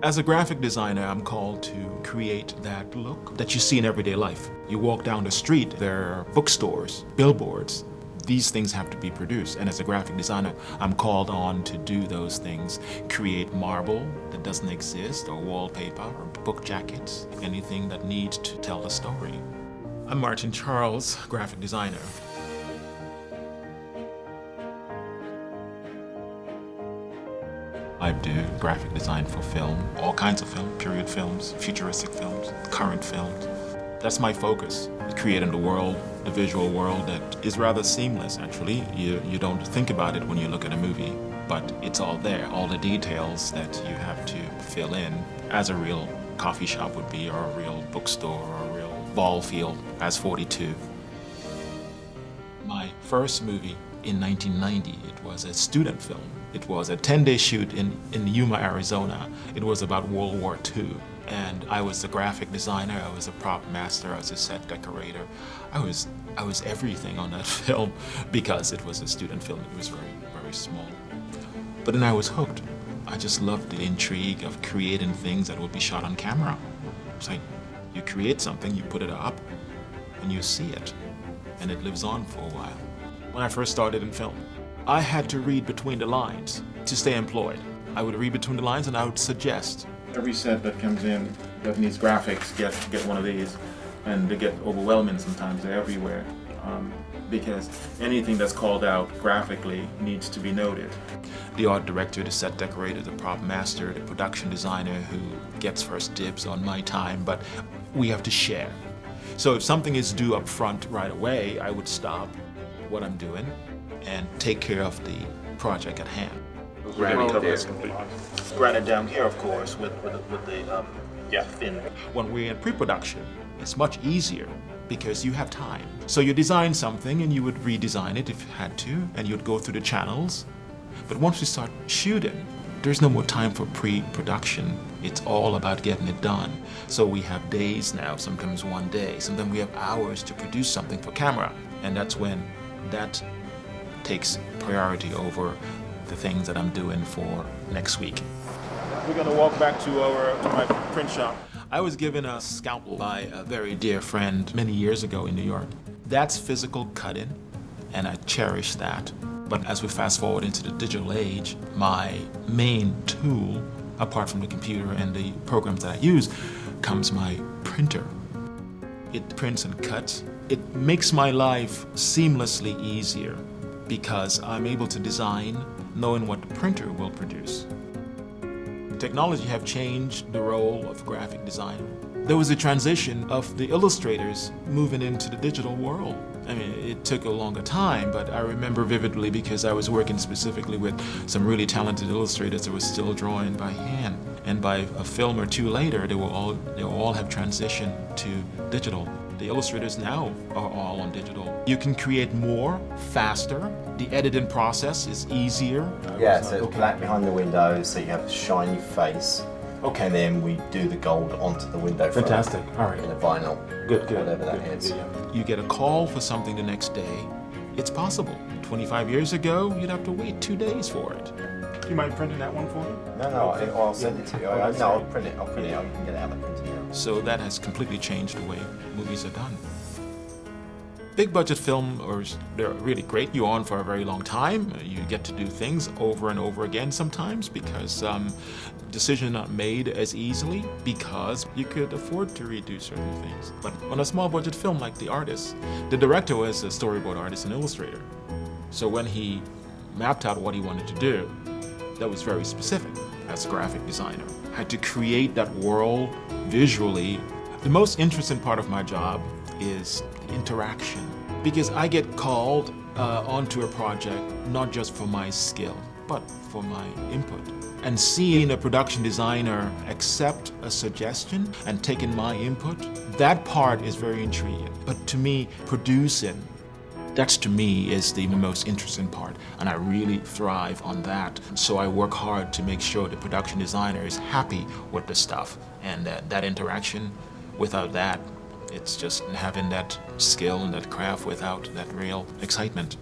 As a graphic designer, I'm called to create that look that you see in everyday life. You walk down the street, there are bookstores, billboards. These things have to be produced, and as a graphic designer, I'm called on to do those things. Create marble that doesn't exist, or wallpaper, or book jackets, anything that needs to tell a story. I'm Martin Charles, graphic designer. I do graphic design for film, all kinds of film, period films, futuristic films, current films. That's my focus, creating the world, the visual world that is rather seamless, actually. You don't think about it when you look at a movie, but it's all there, all the details that you have to fill in, as a real coffee shop would be, or a real bookstore, or a real ball field, as 42. My first movie in 1990, it was a student film. It was a 10-day shoot in Yuma, Arizona. It was about World War II. And I was a graphic designer, I was a prop master, I was a set decorator. I was everything on that film because it was a student film. It was very, very small. But then I was hooked. I just loved the intrigue of creating things that would be shot on camera. It's like you create something, you put it up, and you see it. And it lives on for a while. When I first started in film, I had to read between the lines to stay employed. I would read between the lines and I would suggest. Every set that comes in that needs graphics, get one of these. And they get overwhelming sometimes, they're everywhere. Because anything that's called out graphically needs to be noted. The art director, the set decorator, the prop master, the production designer who gets first dibs on my time, but we have to share. So if something is due up front right away, I would stop what I'm doing and take care of the project at hand. Granite down here, of course, with the thin. When we're in pre-production, it's much easier because you have time. So you design something and you would redesign it if you had to, and you'd go through the channels. But once we start shooting, there's no more time for pre-production. It's all about getting it done. So we have days now, sometimes one day, sometimes we have hours to produce something for camera. And that's when that takes priority over the things that I'm doing for next week. We're gonna walk back to my print shop. I was given a scalpel by a very dear friend many years ago in New York. That's physical cutting, and I cherish that. But as we fast forward into the digital age, my main tool, apart from the computer and the programs that I use, comes my printer. It prints and cuts. It makes my life seamlessly easier because I'm able to design knowing what the printer will produce. Technology have changed the role of graphic designer. There was a transition of the illustrators moving into the digital world. I mean, it took a longer time, but I remember vividly because I was working specifically with some really talented illustrators that were still drawing by hand. And by a film or two later, they will all have transitioned to digital. The illustrators now are all on digital. You can create more, faster. The editing process is easier. Yeah, so it's black behind the window, so you have a shiny face. Okay. And then we do the gold onto the window frame. Fantastic. All right. In a vinyl. Good. Whatever that is. You get a call for something the next day. It's possible. 25 years ago, you'd have to wait 2 days for it. You mind printing that one for me? No, I'll send it to you. I'll print it. You can get it out of the printer now. So that has completely changed the way movies are done. Big budget films, they're really great. You're on for a very long time. You get to do things over and over again sometimes because decisions are not made as easily because you could afford to redo certain things. But on a small budget film like The Artist, the director was a storyboard artist and illustrator. So when he mapped out what he wanted to do, that was very specific. As a graphic designer, I had to create that world visually. The most interesting part of my job is interaction, because I get called onto a project not just for my skill, but for my input. And seeing a production designer accept a suggestion and taking my input, that part is very intriguing. But to me, producing, that to me is the most interesting part, and I really thrive on that. So I work hard to make sure the production designer is happy with the stuff, and that interaction, without that, it's just having that skill and that craft without that real excitement.